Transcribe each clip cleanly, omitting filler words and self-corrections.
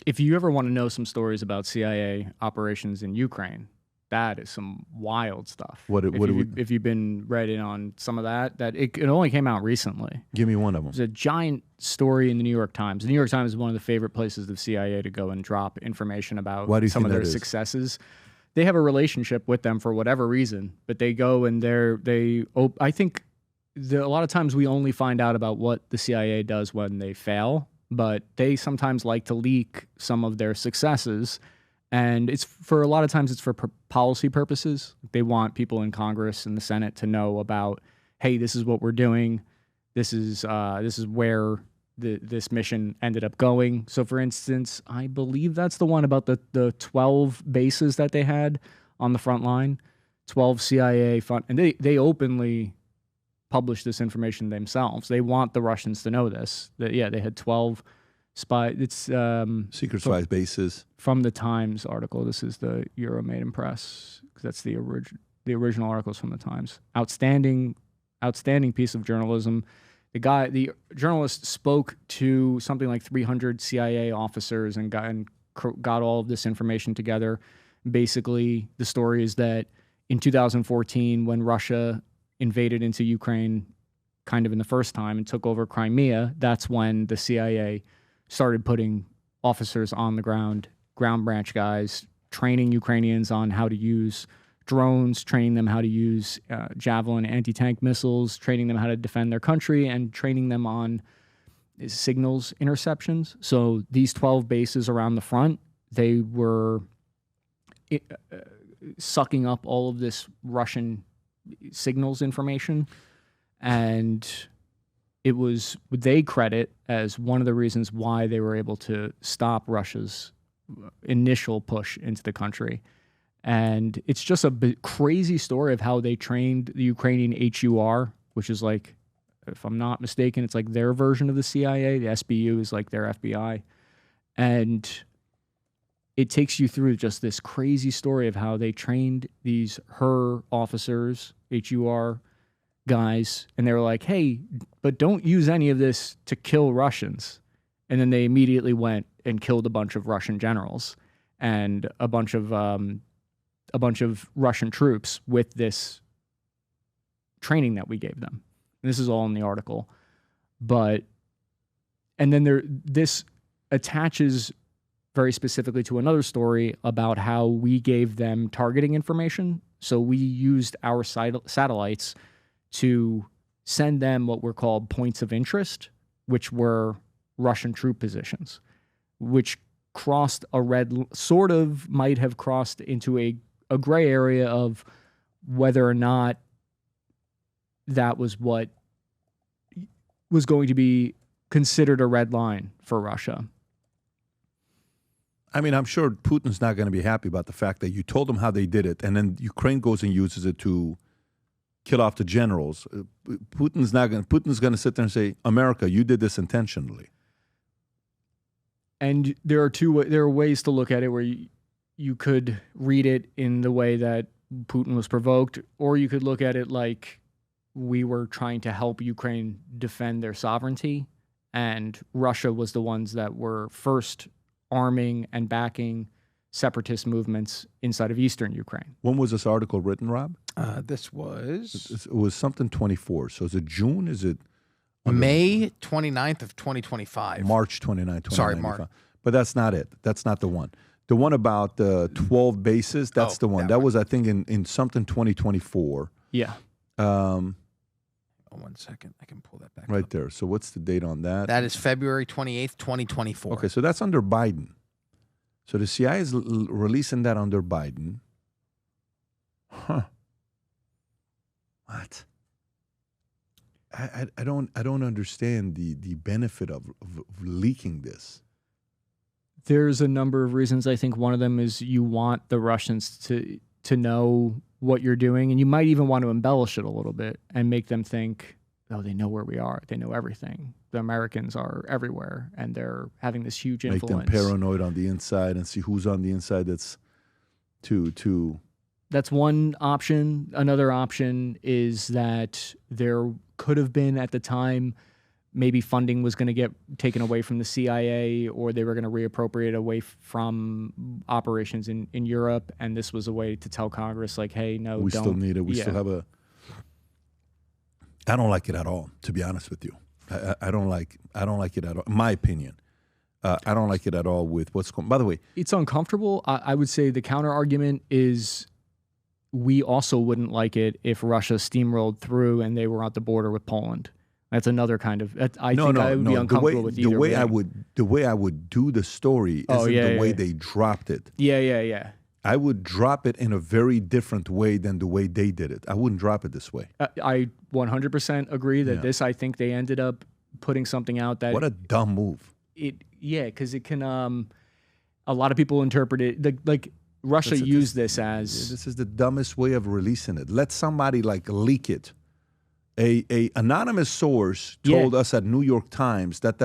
if you ever want to know some stories about CIA operations in Ukraine, that is some wild stuff. If you've been read in on some of that it only came out recently. Give me one of them. There's a giant story in the New York Times. The New York Times is one of the favorite places of the CIA to go and drop information about some of their successes. They have a relationship with them for whatever reason, but they go and I think a lot of times we only find out about what the CIA does when they fail, but they sometimes like to leak some of their successes. And it's for a lot of times it's for policy purposes. They want people in Congress and the Senate to know about, hey, this is what we're doing. This is where this mission ended up going. So, for instance, I believe that's the one about the 12 bases that they had on the front line, 12 CIA and they openly publish this information themselves. They want the Russians to know this. That they had 12. It's secret spy bases from the Times article. This is the Euromaidan Press. That's the original articles from the Times. Outstanding piece of journalism. The journalist spoke to something like 300 CIA officers and got all of this information together. Basically, the story is that in 2014, when Russia invaded into Ukraine, kind of in the first time, and took over Crimea, that's when the CIA started putting officers on the ground branch guys, training Ukrainians on how to use drones, training them how to use Javelin anti-tank missiles, training them how to defend their country, and training them on signals interceptions. So these 12 bases around the front, they were sucking up all of this Russian signals information, and it was what they credit as one of the reasons why they were able to stop Russia's initial push into the country. And it's just a crazy story of how they trained the Ukrainian HUR, which is like, if I'm not mistaken, it's like their version of the CIA. The SBU is like their FBI. And it takes you through just this crazy story of how they trained these HUR officers, HUR guys, and they were like, hey, but don't use any of this to kill Russians. And then they immediately went and killed a bunch of Russian generals and a bunch of Russian troops with this training that we gave them. And this is all in the article. And then this attaches very specifically to another story about how we gave them targeting information. So we used our satellites to send them what were called points of interest, which were Russian troop positions, which crossed might have crossed into a gray area of whether or not that was what was going to be considered a red line for Russia. I mean, I'm sure Putin's not going to be happy about the fact that you told him how they did it, and then Ukraine goes and uses it to kill off the generals. Putin's going to sit there and say, America, you did this intentionally. And there are ways to look at it where you could read it in the way that Putin was provoked, or you could look at it like we were trying to help Ukraine defend their sovereignty, and Russia was the ones that were first arming and backing separatist movements inside of eastern Ukraine. When was this article written, Rob? This was... It was something 24. So is it June? Is it... May 29th of 2025. March 29th, 2025. Sorry, March. But that's not it. That's not the one. The one about the 12 bases, that's the one. That was, I think, in something 2024. Yeah. 1 second. I can pull that back right up. there. So what's the date on that? That is February 28th, 2024. Okay, so that's under Biden. So the CIA is releasing that under Biden. Huh. What? I don't understand the benefit of leaking this. There's a number of reasons. I think one of them is you want the Russians to know what you're doing, and you might even want to embellish it a little bit and make them think, oh, they know where we are. They know everything. The Americans are everywhere, and they're having this huge influence. Make them paranoid on the inside and see who's on the inside. That's That's one option. Another option is that there could have been at the time maybe funding was going to get taken away from the CIA, or they were going to reappropriate away from operations in Europe. And this was a way to tell Congress, like, hey, no, we don't. Still need it. We still have I don't like it at all, to be honest with you. I don't like it at all. In my opinion, I don't like it at all with what's going. By the way, it's uncomfortable. I would say the counter argument is we also wouldn't like it if Russia steamrolled through and they were at the border with Poland. That's another kind of. I think I would be uncomfortable with either. The way I would do the story isn't the way they dropped it. Yeah. I would drop it in a very different way than the way they did it. I wouldn't drop it this way. I 100% agree that this. I think they ended up putting something out that. What a dumb move. Because it can. A lot of people interpret it like Russia used this as. This is the dumbest way of releasing it. Let somebody like leak it. A anonymous source told us at New York Times that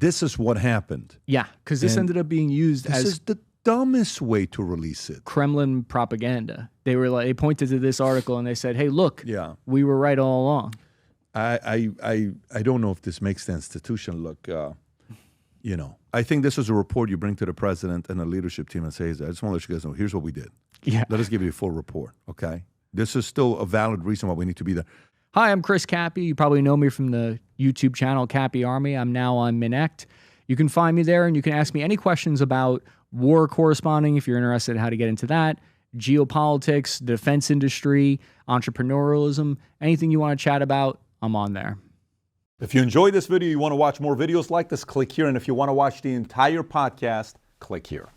this is what happened. Yeah, because this ended up being used as. This is the dumbest way to release it. Kremlin propaganda. They were like, they pointed to this article and they said, "Hey, look, we were right all along." I don't know if this makes the institution look. I think this is a report you bring to the president and the leadership team and say, "I just want to let you guys know. Here's what we did. Yeah, let us give you a full report. Okay." This is still a valid reason why we need to be there. Hi, I'm Chris Cappy. You probably know me from the YouTube channel Cappy Army. I'm now on Minect. You can find me there and you can ask me any questions about war corresponding if you're interested in how to get into that, geopolitics, the defense industry, entrepreneurialism, anything you want to chat about, I'm on there. If you enjoyed this video, you want to watch more videos like this, click here. And if you want to watch the entire podcast, click here.